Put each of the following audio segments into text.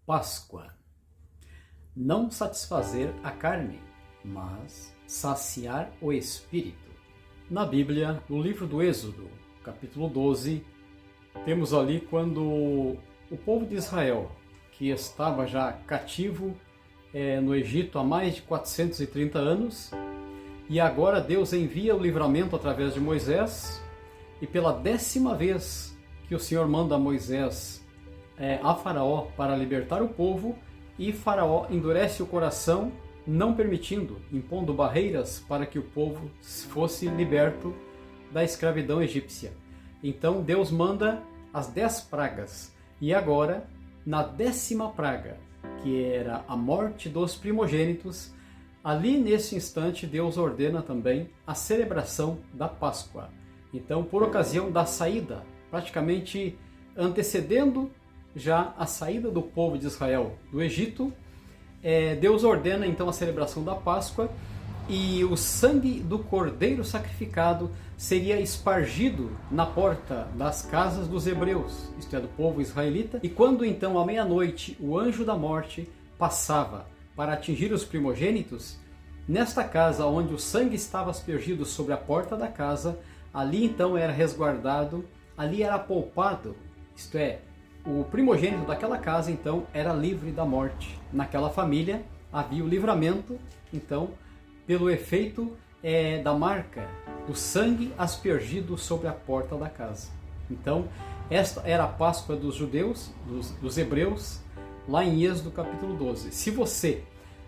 Páscoa. Não satisfazer a carne, mas saciar o espírito. Na Bíblia, no livro do Êxodo, capítulo 12, temos ali quando o povo de Israel, que estava já cativo no Egito há mais de 430 anos, e agora Deus envia o livramento através de Moisés, e pela 10ª vez que o Senhor manda Moisés a Faraó para libertar o povo, e Faraó endurece o coração, não permitindo, impondo barreiras para que o povo fosse liberto da escravidão egípcia. Então Deus manda as 10 pragas, e agora, na 10ª praga, que era a morte dos primogênitos, ali nesse instante Deus ordena também a celebração da Páscoa. Então, por ocasião da saída, praticamente antecedendo já a saída do povo de Israel do Egito, Deus ordena então a celebração da Páscoa, e o sangue do cordeiro sacrificado seria espargido na porta das casas dos hebreus, isto é, do povo israelita. E quando então à meia-noite o anjo da morte passava para atingir os primogênitos, nesta casa onde o sangue estava aspergido sobre a porta da casa, ali então era resguardado, ali era poupado, isto é, o primogênito daquela casa então era livre da morte. Naquela família havia o livramento, então, pelo efeito da marca do sangue aspergido sobre a porta da casa. Então, esta era a Páscoa dos judeus, dos hebreus, lá em Êxodo capítulo 12. Se você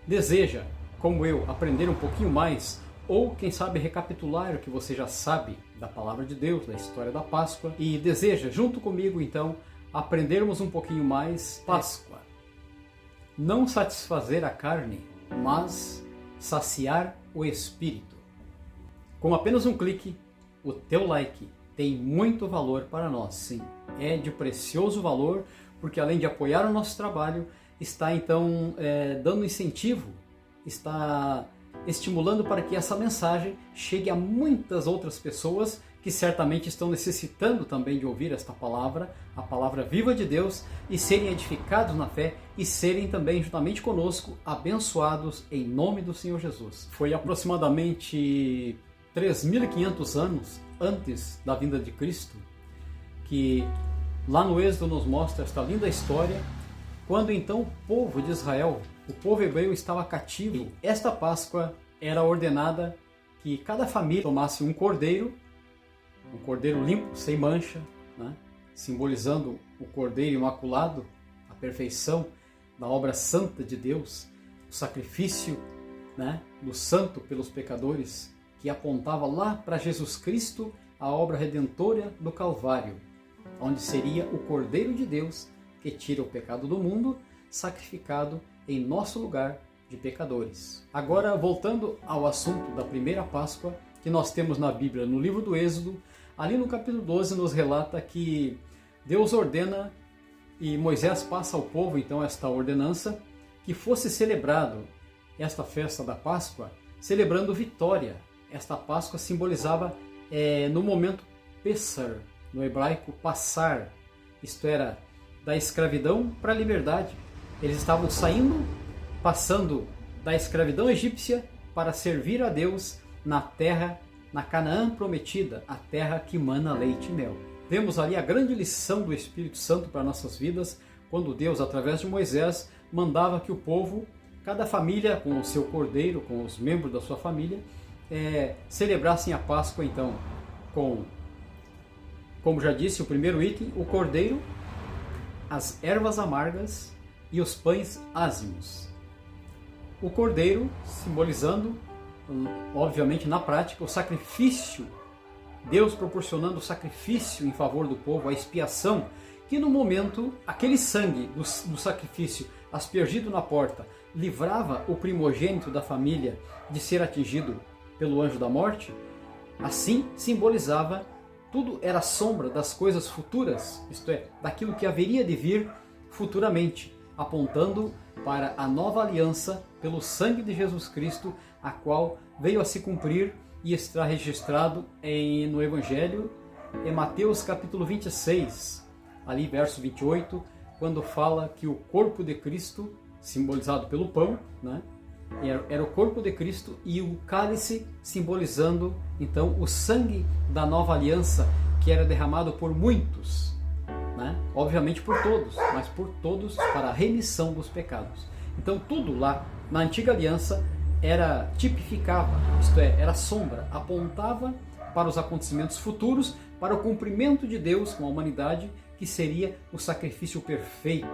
deseja, como eu, aprender um pouquinho mais, ou quem sabe recapitular o que você já sabe da palavra de Deus, da história da Páscoa, e deseja, junto comigo então, aprendermos um pouquinho mais, Páscoa. Não satisfazer a carne, mas saciar o espírito. Com apenas um clique, o teu like tem muito valor para nós, sim. É de precioso valor, porque além de apoiar o nosso trabalho, está então dando incentivo, está estimulando para que essa mensagem chegue a muitas outras pessoas que certamente estão necessitando também de ouvir esta palavra, a palavra viva de Deus, e serem edificados na fé e serem também, juntamente conosco, abençoados em nome do Senhor Jesus. Foi aproximadamente 3.500 anos antes da vinda de Cristo que lá no Êxodo nos mostra esta linda história, quando então o povo de Israel, o povo hebreu, estava cativo. Esta Páscoa era ordenada que cada família tomasse um cordeiro limpo, sem mancha, né? Simbolizando o cordeiro imaculado, a perfeição da obra santa de Deus, o sacrifício, né, do santo pelos pecadores, que apontava lá para Jesus Cristo, a obra redentora do Calvário, onde seria o Cordeiro de Deus que tira o pecado do mundo, sacrificado em nosso lugar de pecadores. Agora, voltando ao assunto da primeira Páscoa, que nós temos na Bíblia, no livro do Êxodo, ali no capítulo 12 nos relata que Deus ordena, e Moisés passa ao povo então esta ordenança, que fosse celebrado esta festa da Páscoa, celebrando vitória. Esta Páscoa simbolizava no momento Pessar, no hebraico passar, isto era, da escravidão para a liberdade. Eles estavam saindo, passando da escravidão egípcia para servir a Deus na terra, na Canaã prometida, a terra que mana leite e mel. Vemos ali a grande lição do Espírito Santo para nossas vidas, quando Deus, através de Moisés, mandava que o povo, cada família com o seu cordeiro, com os membros da sua família, celebrassem a Páscoa então com, como já disse, o primeiro item, o cordeiro, as ervas amargas e os pães ázimos. O cordeiro simbolizando, obviamente na prática, o sacrifício, Deus proporcionando o sacrifício em favor do povo, a expiação, que no momento, aquele sangue do sacrifício aspergido na porta, livrava o primogênito da família de ser atingido pelo anjo da morte. Assim simbolizava, tudo era sombra das coisas futuras, isto é, daquilo que haveria de vir futuramente, apontando para a nova aliança pelo sangue de Jesus Cristo, a qual veio a se cumprir e está registrado no Evangelho, em Mateus capítulo 26, ali verso 28, quando fala que o corpo de Cristo, simbolizado pelo pão, né, era o corpo de Cristo, e o cálice simbolizando então o sangue da nova aliança, que era derramado por muitos, né? Obviamente por todos, mas por todos para a remissão dos pecados. Então tudo lá na antiga aliança tipificava, isto é, era sombra, apontava para os acontecimentos futuros, para o cumprimento de Deus com a humanidade, que seria o sacrifício perfeito,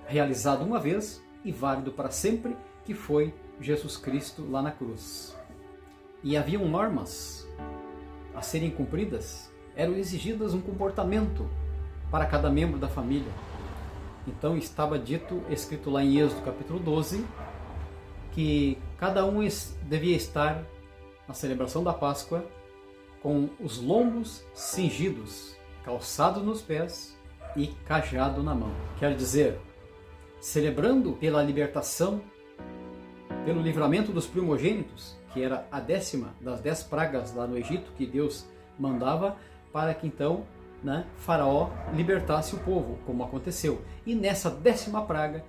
realizado uma vez e válido para sempre, que foi Jesus Cristo lá na cruz. E haviam normas a serem cumpridas, eram exigidas um comportamento para cada membro da família. Então estava escrito lá em Êxodo capítulo 12, que cada um devia estar na celebração da Páscoa com os lombos cingidos, calçados nos pés e cajado na mão. Quer dizer, celebrando pela libertação, pelo livramento dos primogênitos, que era a 10ª das 10 pragas lá no Egito, que Deus mandava para que então, né, Faraó libertasse o povo, como aconteceu. E nessa 10ª praga,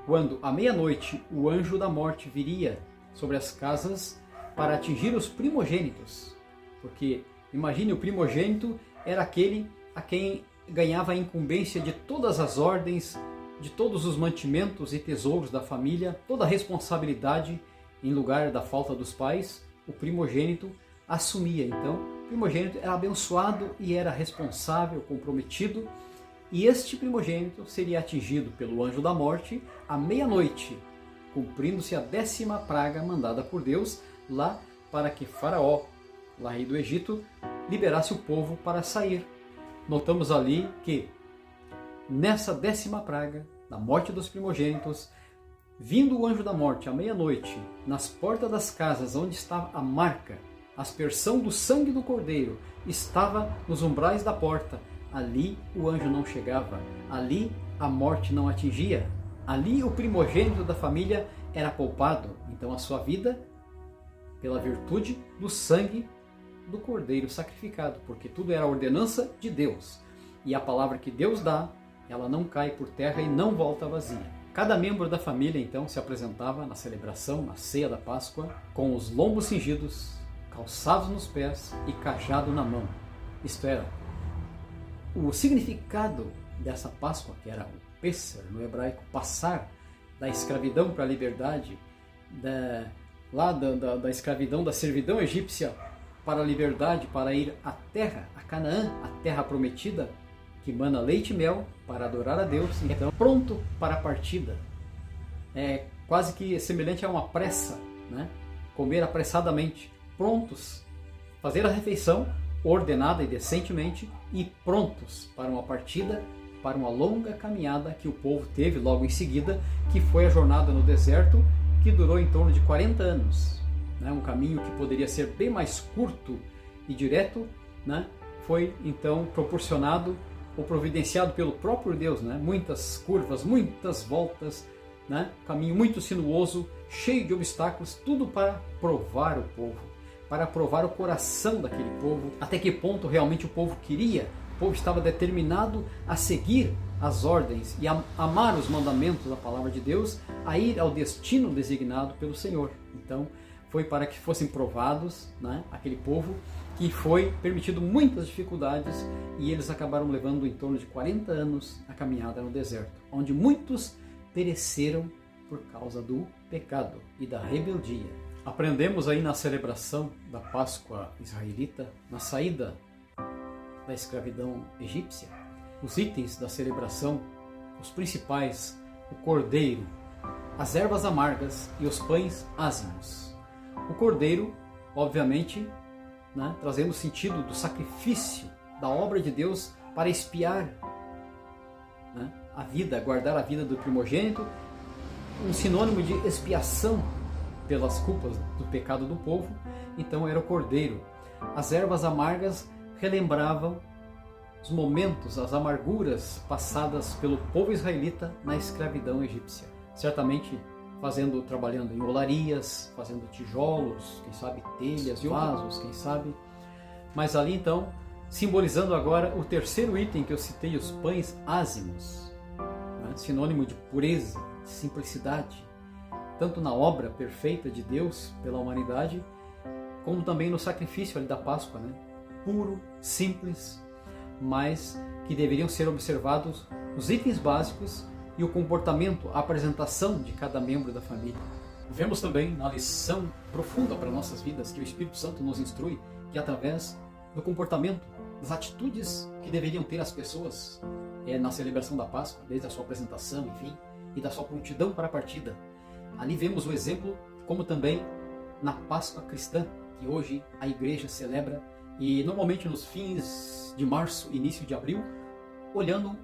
quando à meia-noite o anjo da morte viria sobre as casas para atingir os primogênitos, porque imagine, o primogênito era aquele a quem ganhava a incumbência de todas as ordens, de todos os mantimentos e tesouros da família, toda a responsabilidade em lugar da falta dos pais, o primogênito assumia. Então, o primogênito era abençoado e era responsável, comprometido, e este primogênito seria atingido pelo anjo da morte à meia-noite, cumprindo-se a 10ª praga mandada por Deus lá para que Faraó, lá rei do Egito, liberasse o povo para sair. Notamos ali que nessa 10ª praga, da morte dos primogênitos, vindo o anjo da morte à meia-noite, nas portas das casas onde estava a marca, a aspersão do sangue do cordeiro, estava nos umbrais da porta, ali o anjo não chegava, ali a morte não atingia, ali o primogênito da família era poupado, então a sua vida, pela virtude do sangue do cordeiro sacrificado, porque tudo era a ordenança de Deus, e a palavra que Deus dá, ela não cai por terra e não volta vazia. Cada membro da família então se apresentava na celebração, na ceia da Páscoa, com os lombos cingidos, calçados nos pés e cajado na mão. Isto era, o significado dessa Páscoa, que era o Pêssar no hebraico, passar da escravidão para a liberdade, da escravidão, da servidão egípcia para a liberdade, para ir à terra, a Canaã, a terra prometida, que mana leite e mel, para adorar a Deus. Então, pronto para a partida. É quase que semelhante a uma pressa, né? Comer apressadamente, prontos, fazer a refeição ordenada e decentemente e prontos para uma partida, para uma longa caminhada que o povo teve logo em seguida, que foi a jornada no deserto, que durou em torno de 40 anos. Né? Um caminho que poderia ser bem mais curto e direto, né? Foi então proporcionado ou providenciado pelo próprio Deus, né? Muitas curvas, muitas voltas, né? Caminho muito sinuoso, cheio de obstáculos, tudo para provar o povo, para provar o coração daquele povo, até que ponto realmente o povo queria. O povo estava determinado a seguir as ordens e a amar os mandamentos da palavra de Deus, a ir ao destino designado pelo Senhor. Então, foi para que fossem provados, né, aquele povo, que foi permitido muitas dificuldades, e eles acabaram levando em torno de 40 anos a caminhada no deserto, onde muitos pereceram por causa do pecado e da rebeldia. Aprendemos aí na celebração da Páscoa israelita, na saída da escravidão egípcia, os itens da celebração, os principais, o cordeiro, as ervas amargas e os pães ázimos. O cordeiro, obviamente, né, trazendo o sentido do sacrifício, da obra de Deus para expiar, né, a vida, guardar a vida do primogênito, um sinônimo de expiação pelas culpas do pecado do povo. Então era o cordeiro. As ervas amargas relembravam os momentos, as amarguras passadas pelo povo israelita na escravidão egípcia. Certamente trabalhando em olarias, fazendo tijolos, quem sabe telhas, vasos, quem sabe. Mas ali então, simbolizando agora o terceiro item que eu citei, os pães ázimos. sinônimo de pureza, de simplicidade, tanto na obra perfeita de Deus pela humanidade, como também no sacrifício ali da Páscoa, né? Puro, simples, mas que deveriam ser observados os itens básicos e o comportamento, a apresentação de cada membro da família. Vemos também na lição profunda para nossas vidas que o Espírito Santo nos instrui, que através do comportamento, das atitudes que deveriam ter as pessoas na celebração da Páscoa, desde a sua apresentação, enfim, e da sua prontidão para a partida. Ali vemos o exemplo, como também na Páscoa cristã, que hoje a igreja celebra, e normalmente nos fins de março, início de abril, olhando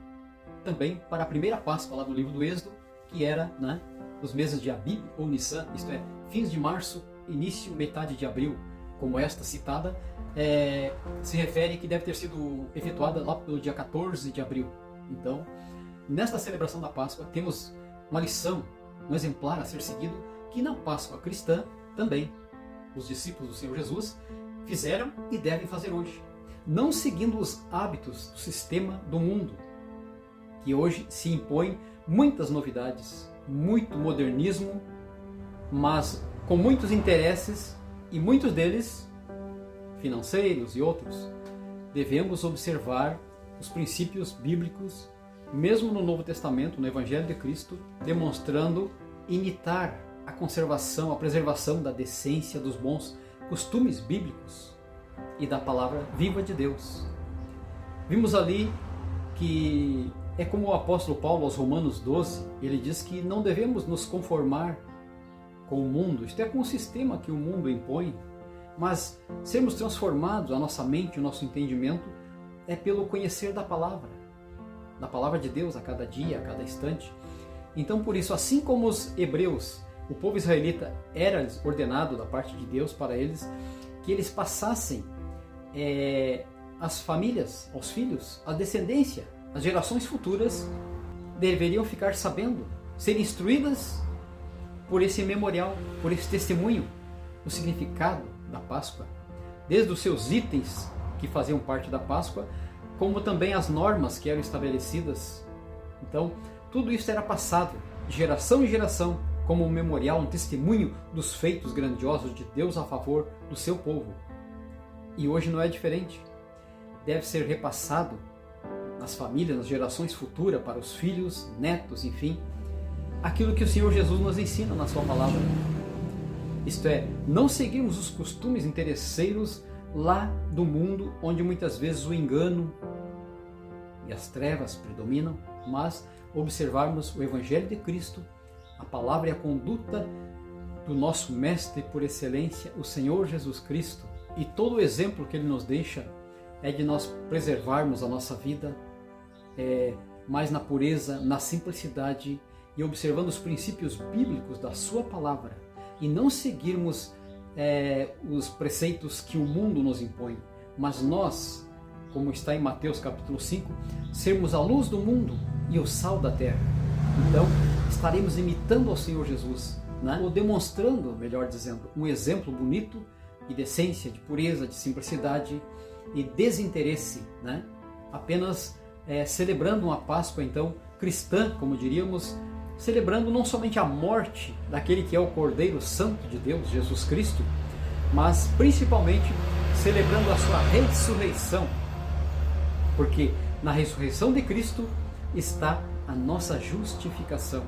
também para a primeira Páscoa lá do livro do Êxodo, que era, né, os meses de Abib ou Nissan, isto é, fins de março, início, metade de abril, como esta citada, se refere que deve ter sido efetuada lá pelo dia 14 de abril. Então, nesta celebração da Páscoa, temos uma lição, um exemplar a ser seguido, que na Páscoa cristã também os discípulos do Senhor Jesus fizeram e devem fazer hoje, não seguindo os hábitos do sistema do mundo, que hoje se impõe muitas novidades, muito modernismo, mas com muitos interesses, e muitos deles financeiros e outros. Devemos observar os princípios bíblicos, mesmo no Novo Testamento, no Evangelho de Cristo, demonstrando imitar a conservação, a preservação da decência, dos bons costumes bíblicos e da palavra viva de Deus. Vimos ali que é como o apóstolo Paulo aos Romanos 12, ele diz que não devemos nos conformar com o mundo, isto é, com o sistema que o mundo impõe, mas sermos transformados, a nossa mente, o nosso entendimento, é pelo conhecer da palavra de Deus a cada dia, a cada instante. Então, por isso, assim como os hebreus, o povo israelita era ordenado da parte de Deus para eles, que eles passassem as famílias, aos filhos, a descendência, as gerações futuras deveriam ficar sabendo, ser instruídas por esse memorial, por esse testemunho, o significado da Páscoa, desde os seus itens que faziam parte da Páscoa, como também as normas que eram estabelecidas. Então, tudo isso era passado de geração em geração como um memorial, um testemunho dos feitos grandiosos de Deus a favor do seu povo. E hoje não é diferente. Deve ser repassado nas famílias, nas gerações futuras, para os filhos, netos, enfim, aquilo que o Senhor Jesus nos ensina na sua palavra. Isto é, não seguirmos os costumes interesseiros lá do mundo, onde muitas vezes o engano e as trevas predominam, mas observarmos o Evangelho de Cristo, a palavra e a conduta do nosso Mestre por excelência, o Senhor Jesus Cristo, e todo o exemplo que Ele nos deixa é de nós preservarmos a nossa vida mais na pureza, na simplicidade e observando os princípios bíblicos da Sua palavra e não seguirmos os preceitos que o mundo nos impõe, mas nós, como está em Mateus capítulo 5, sermos a luz do mundo e o sal da terra. Então, estaremos imitando ao Senhor Jesus, né? Ou demonstrando, melhor dizendo, um exemplo bonito de decência, de pureza, de simplicidade e desinteresse, né? Apenas celebrando uma Páscoa, então, cristã, como diríamos, celebrando não somente a morte daquele que é o Cordeiro Santo de Deus, Jesus Cristo, mas principalmente celebrando a sua ressurreição, porque na ressurreição de Cristo está a nossa justificação,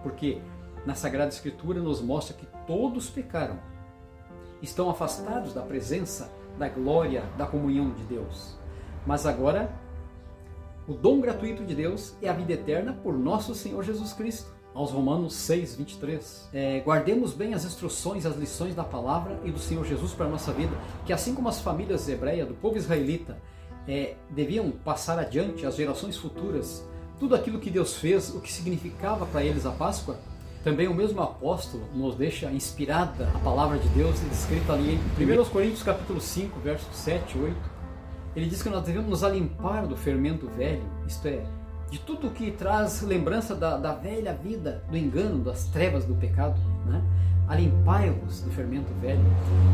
porque na Sagrada Escritura nos mostra que todos pecaram, estão afastados da presença, da glória, da comunhão de Deus, mas agora o dom gratuito de Deus é a vida eterna por nosso Senhor Jesus Cristo. Aos Romanos 6, 23. Guardemos bem as instruções, as lições da palavra e do Senhor Jesus para a nossa vida, que assim como as famílias hebreias, do povo israelita, deviam passar adiante às gerações futuras tudo aquilo que Deus fez, o que significava para eles a Páscoa, também o mesmo apóstolo nos deixa inspirada a palavra de Deus, escrita ali em 1 Coríntios capítulo 5, versos 7 e 8. Ele diz que nós devemos nos alimpar do fermento velho, isto é, de tudo que traz lembrança da velha vida, do engano, das trevas do pecado, né? Alimpai-vos do fermento velho.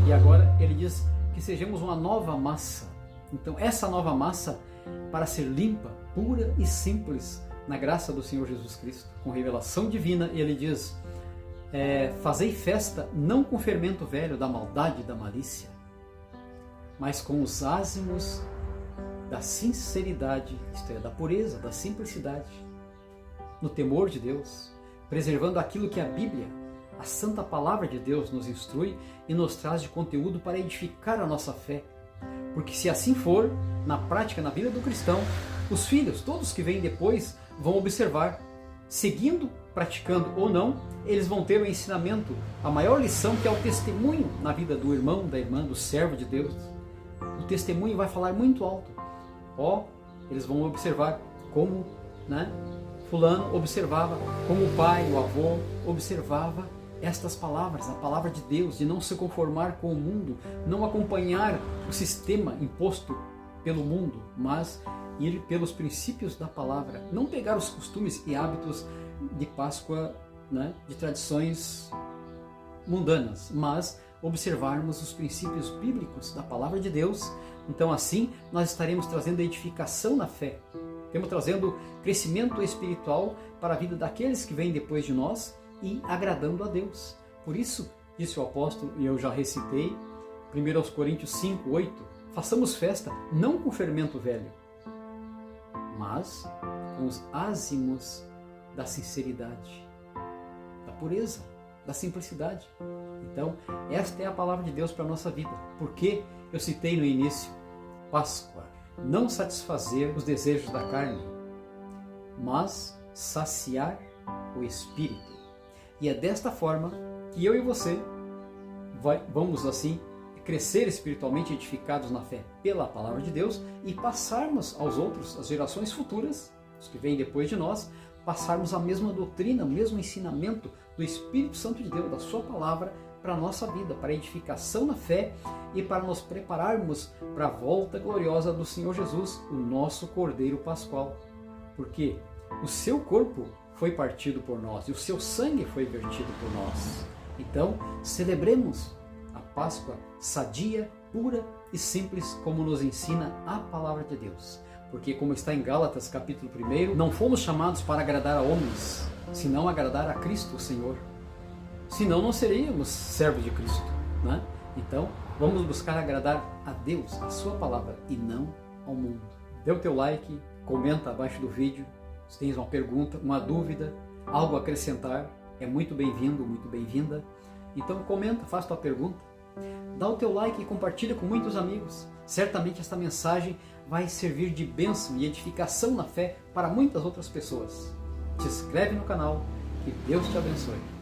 E agora ele diz que sejamos uma nova massa. Então essa nova massa, para ser limpa, pura e simples, na graça do Senhor Jesus Cristo, com revelação divina, ele diz: fazei festa não com fermento velho da maldade e da malícia, mas com os ázimos da sinceridade, isto é, da pureza, da simplicidade, no temor de Deus, preservando aquilo que a Bíblia, a santa palavra de Deus, nos instrui e nos traz de conteúdo para edificar a nossa fé. Porque se assim for, na prática, na vida do cristão, os filhos, todos que vêm depois, vão observar, seguindo, praticando ou não, eles vão ter o ensinamento, a maior lição, que é o testemunho na vida do irmão, da irmã, do servo de Deus. O testemunho vai falar muito alto. Eles vão observar como, fulano observava, como o pai, o avô, observava estas palavras, a palavra de Deus, de não se conformar com o mundo, não acompanhar o sistema imposto pelo mundo, mas ir pelos princípios da palavra, não pegar os costumes e hábitos de Páscoa, de tradições mundanas, mas observarmos os princípios bíblicos da palavra de Deus. Então assim nós estaremos trazendo edificação na fé, estamos trazendo crescimento espiritual para a vida daqueles que vêm depois de nós e agradando a Deus. Por isso, disse o apóstolo, e eu já recitei, 1 Coríntios 5, 8, façamos festa não com fermento velho, mas com os ázimos da sinceridade, da pureza, da simplicidade. Então, esta é a palavra de Deus para a nossa vida. Porque eu citei no início, Páscoa, não satisfazer os desejos da carne, mas saciar o Espírito. E é desta forma que eu e você vamos assim crescer espiritualmente, edificados na fé pela palavra de Deus, e passarmos aos outros, às gerações futuras, os que vêm depois de nós, passarmos a mesma doutrina, o mesmo ensinamento do Espírito Santo de Deus, da sua palavra, para a nossa vida, para a edificação na fé e para nos prepararmos para a volta gloriosa do Senhor Jesus, o nosso Cordeiro Pascual. Porque o seu corpo foi partido por nós e o seu sangue foi vertido por nós. Então, celebremos a Páscoa sadia, pura e simples, como nos ensina a palavra de Deus. Porque, como está em Gálatas capítulo 1, não fomos chamados para agradar a homens, senão agradar a Cristo, o Senhor. Senão não seríamos servos de Cristo, Então, vamos buscar agradar a Deus, a sua palavra, e não ao mundo. Dê o teu like, comenta abaixo do vídeo. Se tens uma pergunta, uma dúvida, algo a acrescentar, é muito bem-vindo, muito bem-vinda. Então comenta, faz tua pergunta, dá o teu like e compartilha com muitos amigos. Certamente esta mensagem vai servir de bênção e edificação na fé para muitas outras pessoas. Te inscreve no canal, que Deus te abençoe.